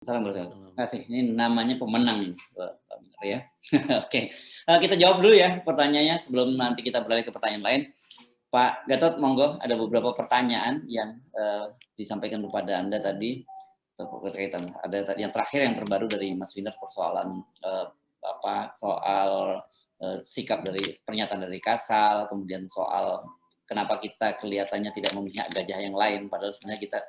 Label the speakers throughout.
Speaker 1: Salam Bro.
Speaker 2: Salam.
Speaker 1: Terima kasih. Ini namanya pemenang ini, Pak Minur ya. Oke, kita jawab dulu ya pertanyaannya sebelum nanti kita beralih ke pertanyaan lain. Pak Gatot, monggo, ada beberapa pertanyaan yang disampaikan kepada Anda tadi berkaitan. Ada tadi yang terakhir yang terbaru dari Mas Winner persoalan soal sikap dari pernyataan dari Kasal, kemudian soal kenapa kita kelihatannya tidak memihak gajah yang lain, padahal sebenarnya kita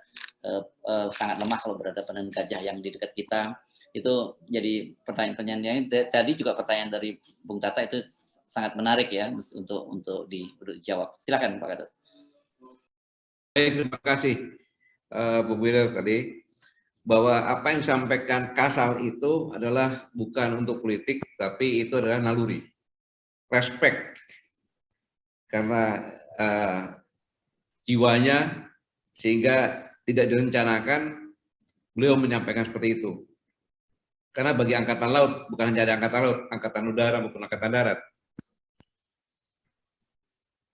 Speaker 1: sangat lemah kalau berhadapan dengan gajah yang di dekat kita. Itu jadi pertanyaan-pertanyaan. Tadi juga pertanyaan dari Bung Tata itu sangat menarik ya untuk dijawab. Silakan Pak Gatot.
Speaker 3: Baik, terima kasih Bu Winner tadi, bahwa apa yang disampaikan Kasal itu adalah bukan untuk politik, tapi itu adalah naluri, respect, karena jiwanya, sehingga tidak direncanakan beliau menyampaikan seperti itu. Karena bagi Angkatan Laut, bukan hanya ada Angkatan Laut, Angkatan Udara maupun Angkatan Darat,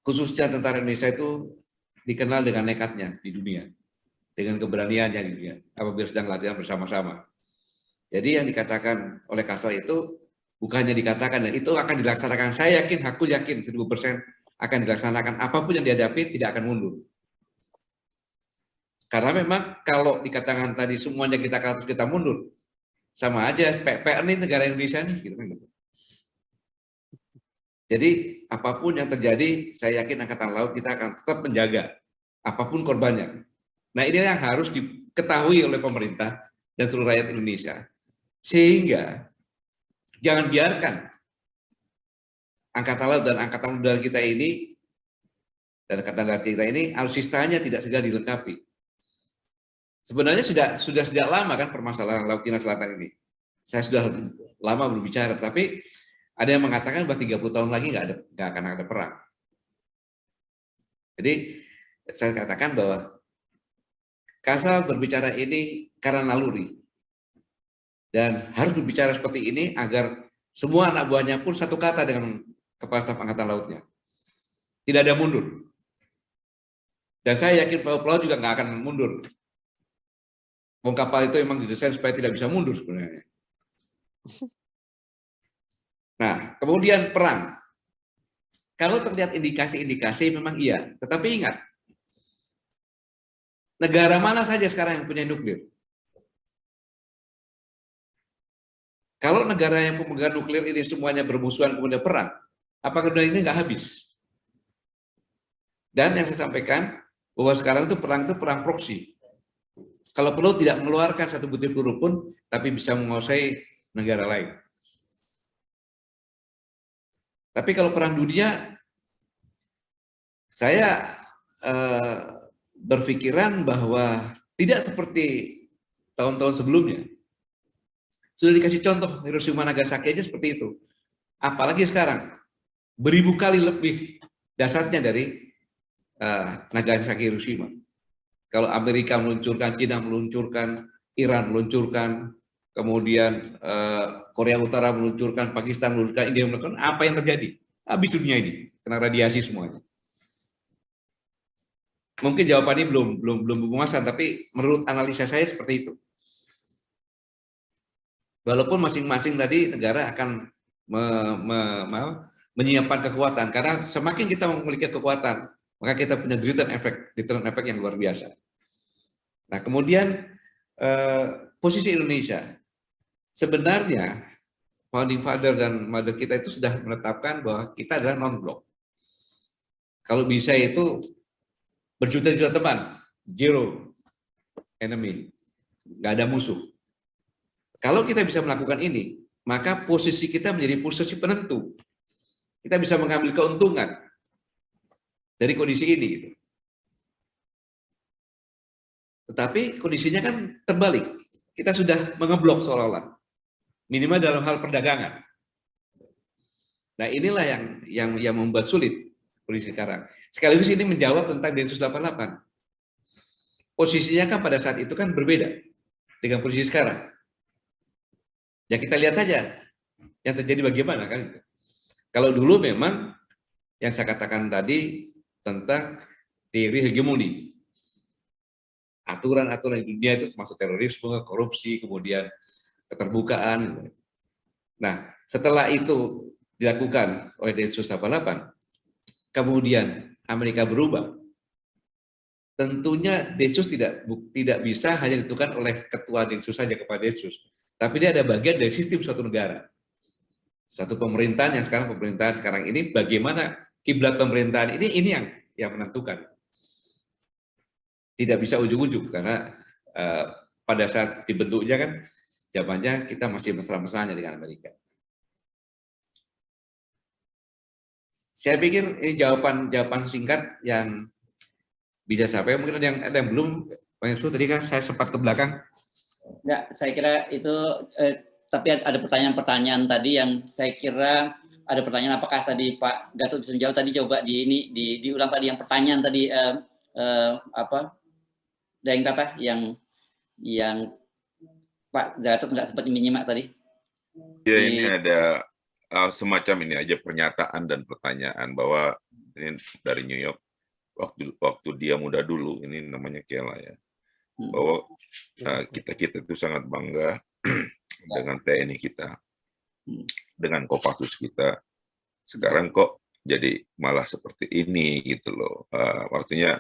Speaker 3: khususnya tentara Indonesia itu dikenal dengan nekatnya di dunia, dengan keberaniannya di dunia, apabila sedang latihan bersama-sama. Jadi yang dikatakan oleh Kasal itu bukannya dikatakan, dan itu akan dilaksanakan. Saya yakin, aku yakin 1000% akan dilaksanakan. Apapun yang dihadapi tidak akan mundur. Karena memang kalau dikatakan tadi semuanya kita harus kita mundur, sama aja PR ini negara Indonesia nih. Gitu. Jadi apapun yang terjadi, saya yakin Angkatan Laut kita akan tetap menjaga apapun korbannya. Nah, ini yang harus diketahui oleh pemerintah dan seluruh rakyat Indonesia. Sehingga jangan biarkan Angkatan Laut dan Angkatan Udara kita ini dan Angkatan Darat kita ini alutsistanya tidak segera dilengkapi. Sebenarnya sudah sejak lama kan permasalahan Laut Cina Selatan ini. Saya sudah lama berbicara, tapi ada yang mengatakan bahwa 30 tahun lagi nggak akan ada perang. Jadi saya katakan bahwa Kasal berbicara ini karena naluri. Dan harus berbicara seperti ini agar semua anak buahnya pun satu kata dengan Kepala Staf Angkatan Lautnya. Tidak ada mundur. Dan saya yakin pelaut juga nggak akan mundur. Kapal itu memang didesain supaya tidak bisa mundur sebenarnya. Nah, kemudian perang. Kalau terlihat indikasi-indikasi memang iya. Tetapi ingat, negara mana saja sekarang yang punya nuklir? Kalau negara yang pemegang nuklir ini semuanya bermusuhan kemudian perang, apakah dunia ini nggak habis? Dan yang saya sampaikan, bahwa sekarang itu perang proksi. Kalau perlu tidak mengeluarkan satu butir peluru pun, tapi bisa menguasai negara lain. Tapi kalau perang dunia, saya berpikiran bahwa tidak seperti tahun-tahun sebelumnya. Sudah dikasih contoh Hiroshima Nagasaki aja seperti itu. Apalagi sekarang, beribu kali lebih dahsyatnya dari Nagasaki Hiroshima. Kalau Amerika meluncurkan, Cina meluncurkan, Iran meluncurkan, kemudian Korea Utara meluncurkan, Pakistan meluncurkan, India meluncurkan, apa yang terjadi? Habis dunia ini, kena radiasi semuanya. Mungkin jawabannya belum bermuasan, tapi menurut analisa saya seperti itu. Walaupun masing-masing tadi negara akan menyiapkan kekuatan, karena semakin kita memiliki kekuatan, maka kita punya return effect yang luar biasa. Nah, kemudian posisi Indonesia, sebenarnya founding father dan mother kita itu sudah menetapkan bahwa kita adalah non-blok. Kalau bisa itu berjuta-juta teman, zero enemy, nggak ada musuh. Kalau kita bisa melakukan ini, maka posisi kita menjadi posisi penentu. Kita bisa mengambil keuntungan dari kondisi ini. Gitu. Tetapi kondisinya kan terbalik. Kita sudah mengeblok seolah-olah. Minimal dalam hal perdagangan. Nah, inilah yang membuat sulit kondisi sekarang. Sekaligus ini menjawab tentang Densus 88. Posisinya kan pada saat itu kan berbeda dengan posisi sekarang. Ya kita lihat saja yang terjadi bagaimana kan. Kalau dulu memang yang saya katakan tadi tentang teori hegemoni. aturan-aturan di dunia itu termasuk terorisme, korupsi, kemudian keterbukaan. Nah, setelah itu dilakukan oleh Densus 88, kemudian Amerika berubah, tentunya Densus tidak bisa hanya ditentukan oleh ketua Densus saja kepada Densus, tapi dia ada bagian dari sistem suatu negara. Satu pemerintahan yang sekarang pemerintahan sekarang ini, bagaimana kiblat pemerintahan ini yang menentukan. Tidak bisa ujug-ujug karena pada saat dibentuknya kan zamannya kita masih mesra-mesranya dengan Amerika. Saya pikir ini jawaban singkat yang bisa sampai. Mungkin ada yang belum, Bang Yusuf, tadi kan saya sempat ke belakang.
Speaker 1: Ya, saya kira itu, tapi ada pertanyaan-pertanyaan tadi yang saya kira ada pertanyaan, apakah tadi Pak Gatot bisa menjawab tadi, coba diulang tadi yang pertanyaan tadi, apa, Daeng Tata yang Pak Gatot nggak sempat menyimak tadi.
Speaker 2: Ya, ini ada semacam ini aja pernyataan dan pertanyaan bahwa ini dari New York, waktu dia muda dulu, ini namanya Kela ya, bahwa kita itu sangat bangga dengan TNI kita, dengan Kopassus kita. Sekarang kok jadi malah seperti ini gitu loh. Artinya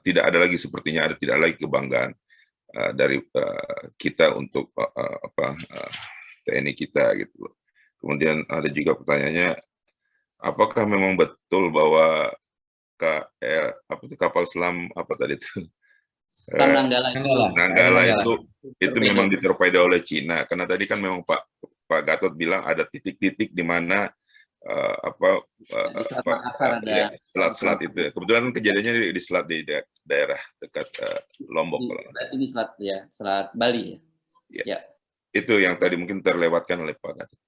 Speaker 2: tidak ada lagi, sepertinya tidak lagi kebanggaan dari kita untuk TNI kita gitu loh. Kemudian ada juga pertanyaannya, apakah memang betul bahwa kapal selam apa tadi itu? Nanggala itu memang ditorpedo oleh Cina, karena tadi kan memang Pak Gatot bilang ada titik-titik di mana selat itu. Kebetulan kejadiannya di selat di daerah dekat Lombok.
Speaker 1: Ini selat Bali ya.
Speaker 2: Ya. Itu yang tadi mungkin terlewatkan oleh Pak Gatot.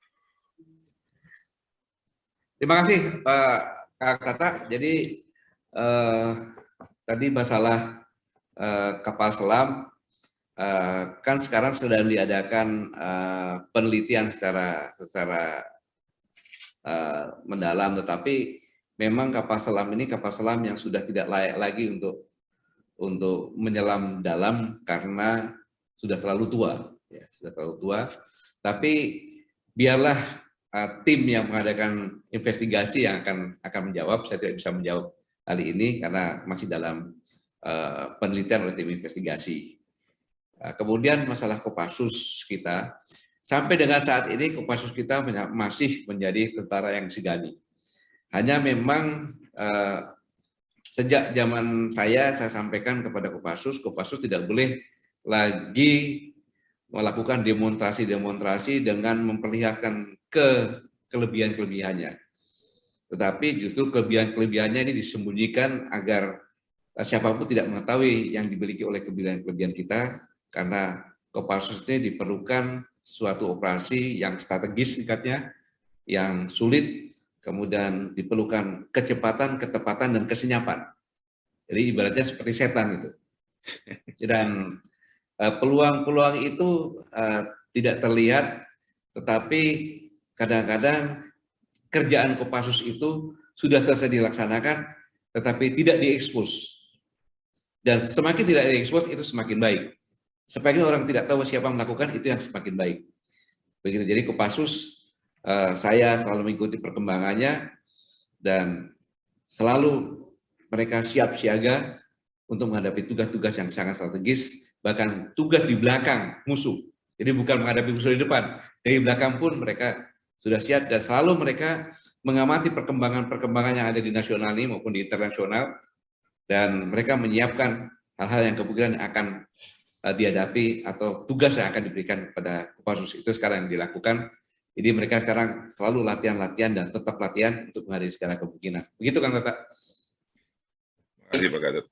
Speaker 3: Terima kasih Pak Tata. Jadi tadi masalah kapal selam, kan sekarang sedang diadakan penelitian secara mendalam, tetapi memang kapal selam ini kapal selam yang sudah tidak layak lagi untuk menyelam dalam karena sudah terlalu tua, ya, sudah terlalu tua. Tapi biarlah tim yang mengadakan investigasi yang akan menjawab. Saya tidak bisa menjawab kali ini karena masih dalam penelitian oleh tim investigasi. Kemudian masalah Kopassus kita, sampai dengan saat ini Kopassus kita masih menjadi tentara yang disegani. Hanya memang sejak zaman saya sampaikan kepada Kopassus tidak boleh lagi melakukan demonstrasi dengan memperlihatkan kelebihan-kelebihannya. Tetapi justru kelebihan-kelebihannya ini disembunyikan agar siapapun tidak mengetahui yang dimiliki oleh kelebihan-kelebihan kita, karena Kopassus ini diperlukan suatu operasi yang strategis tingkatnya, yang sulit, kemudian diperlukan kecepatan, ketepatan, dan kesenyapan. Jadi ibaratnya seperti setan itu. Dan peluang-peluang itu tidak terlihat, tetapi kadang-kadang kerjaan Kopassus itu sudah selesai dilaksanakan, tetapi tidak diekspos. Dan semakin tidak diekspos itu semakin baik. Semakin orang tidak tahu siapa melakukan, itu yang semakin baik. Begitu. Jadi Kopassus, saya selalu mengikuti perkembangannya dan selalu mereka siap siaga untuk menghadapi tugas-tugas yang sangat strategis, bahkan tugas di belakang musuh. Jadi bukan menghadapi musuh di depan, dari belakang pun mereka sudah siap, dan selalu mereka mengamati perkembangan-perkembangan yang ada di nasional ini maupun di internasional, dan mereka menyiapkan hal-hal yang kemungkinan akan dihadapi atau tugas yang akan diberikan kepada Kopassus. Itu sekarang yang dilakukan. Jadi mereka sekarang selalu latihan-latihan dan tetap latihan untuk menghadapi segala kemungkinan. Begitu kan, Bapak?
Speaker 2: Terima kasih Pak Gatot.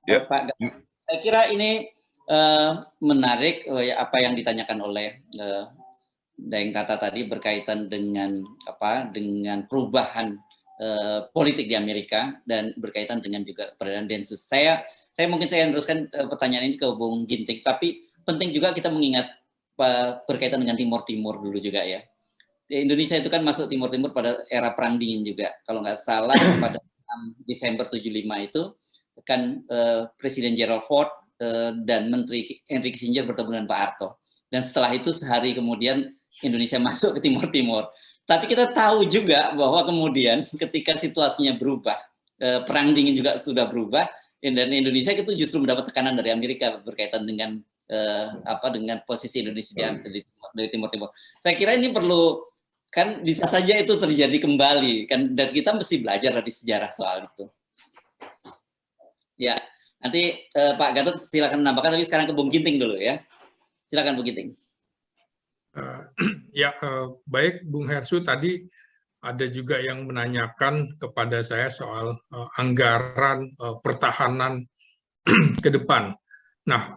Speaker 1: Ya. Pak Gatot. Saya kira ini menarik apa yang ditanyakan oleh Daeng Tata tadi berkaitan dengan dengan perubahan politik di Amerika dan berkaitan dengan juga peradaan Densus. Saya mungkin saya teruskan pertanyaan ini ke Bung Ginting, tapi penting juga kita mengingat berkaitan dengan Timur dulu juga ya. Di Indonesia itu kan masuk Timur pada era Perang Dingin juga. Kalau nggak salah pada 6 Desember 75 itu kan Presiden Gerald Ford dan Menteri Henry Kissinger bertemu dengan Pak Harto. Dan setelah itu sehari kemudian Indonesia masuk ke Timur Timur. Tapi kita tahu juga bahwa kemudian ketika situasinya berubah, perang dingin juga sudah berubah, dan Indonesia itu justru mendapat tekanan dari Amerika berkaitan dengan dengan posisi Indonesia di Timur Timur. Saya kira ini perlu, kan bisa saja itu terjadi kembali kan, dan kita mesti belajar dari sejarah soal itu. Ya, nanti Pak Gatot silakan menambahkan, tapi sekarang ke Bung Ginting dulu ya. Silakan Bung Ginting.
Speaker 4: Baik Bung Hersu, tadi ada juga yang menanyakan kepada saya soal anggaran pertahanan ke depan. Nah,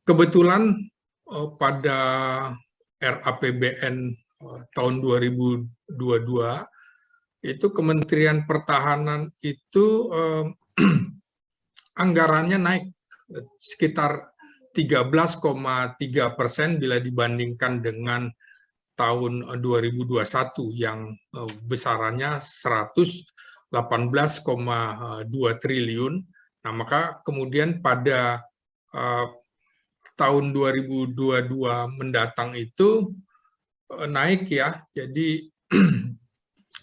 Speaker 4: kebetulan pada RAPBN tahun 2022 itu Kementerian Pertahanan itu anggarannya naik sekitar 13,3% bila dibandingkan dengan tahun 2021 yang besarannya 118,2 triliun. Nah, maka kemudian pada tahun 2022 mendatang itu naik ya, jadi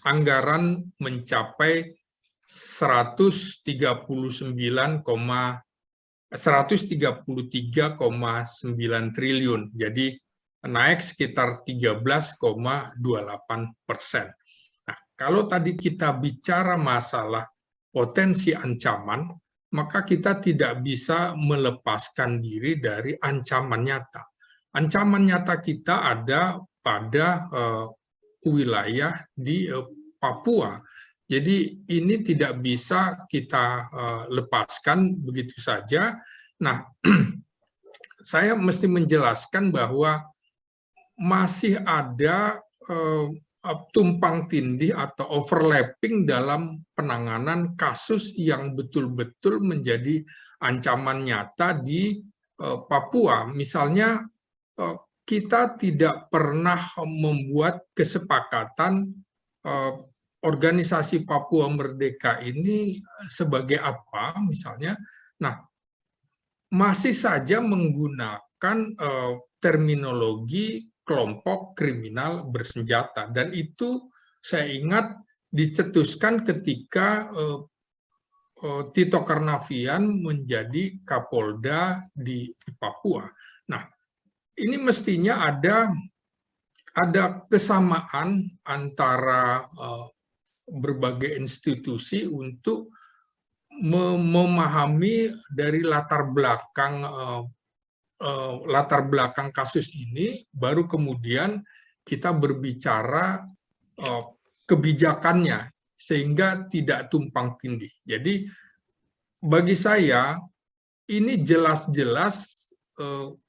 Speaker 4: anggaran mencapai 133,9 triliun, jadi naik sekitar 13,28%. Nah, kalau tadi kita bicara masalah potensi ancaman, maka kita tidak bisa melepaskan diri dari ancaman nyata. Ancaman nyata kita ada pada wilayah di Papua. Jadi ini tidak bisa kita lepaskan begitu saja. Nah, saya mesti menjelaskan bahwa masih ada tumpang tindih atau overlapping dalam penanganan kasus yang betul-betul menjadi ancaman nyata di Papua. Misalnya, kita tidak pernah membuat kesepakatan organisasi Papua Merdeka ini sebagai apa, misalnya. Nah, masih saja menggunakan terminologi kelompok kriminal bersenjata, dan itu saya ingat dicetuskan ketika Tito Karnavian menjadi Kapolda di Papua. Nah, ini mestinya ada kesamaan antara berbagai institusi untuk memahami dari latar belakang kasus ini, baru kemudian kita berbicara kebijakannya sehingga tidak tumpang tindih. Jadi bagi saya ini jelas-jelas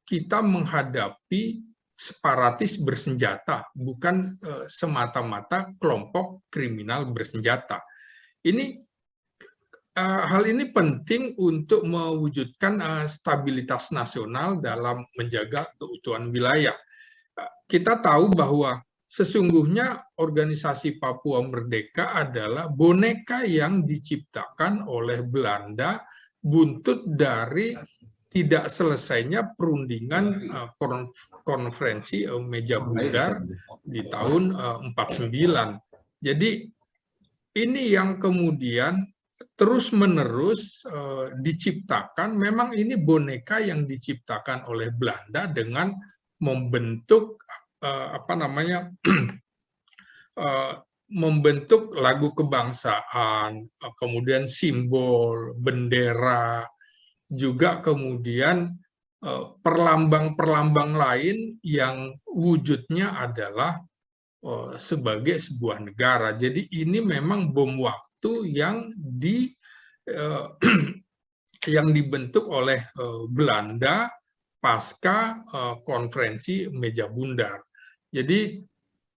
Speaker 4: kita menghadapi separatis bersenjata, bukan semata-mata kelompok kriminal bersenjata. Hal ini penting untuk mewujudkan stabilitas nasional dalam menjaga keutuhan wilayah. Kita tahu bahwa sesungguhnya organisasi Papua Merdeka adalah boneka yang diciptakan oleh Belanda, buntut dari tidak selesainya perundingan konferensi meja bundar di tahun 49. Jadi ini yang kemudian terus-menerus diciptakan. Memang ini boneka yang diciptakan oleh Belanda dengan membentuk membentuk lagu kebangsaan, kemudian simbol, bendera, juga kemudian perlambang-perlambang lain yang wujudnya adalah sebagai sebuah negara. Jadi ini memang bom waktu yang dibentuk oleh Belanda pasca konferensi meja bundar. Jadi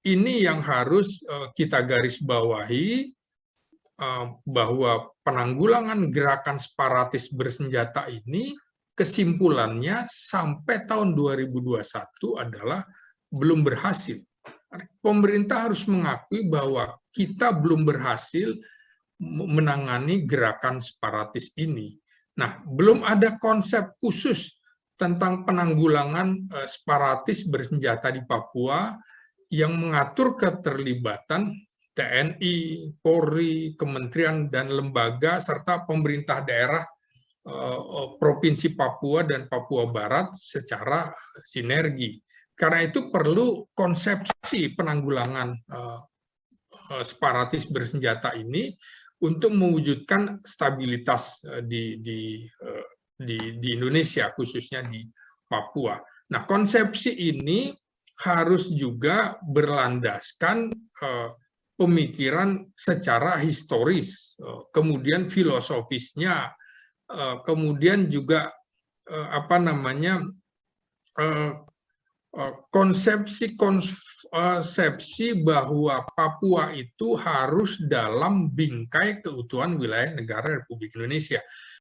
Speaker 4: ini yang harus kita garis bawahi, bahwa penanggulangan gerakan separatis bersenjata ini kesimpulannya sampai tahun 2021 adalah belum berhasil. Pemerintah harus mengakui bahwa kita belum berhasil menangani gerakan separatis ini. Nah, belum ada konsep khusus tentang penanggulangan separatis bersenjata di Papua yang mengatur keterlibatan TNI, Polri, kementerian dan lembaga, serta pemerintah daerah Provinsi Papua dan Papua Barat secara sinergi. Karena itu perlu konsepsi penanggulangan separatis bersenjata ini untuk mewujudkan stabilitas di Indonesia, khususnya di Papua. Nah, konsepsi ini harus juga berlandaskan pemikiran secara historis, kemudian filosofisnya, kemudian juga konsepsi bahwa Papua itu harus dalam bingkai keutuhan wilayah negara Republik Indonesia.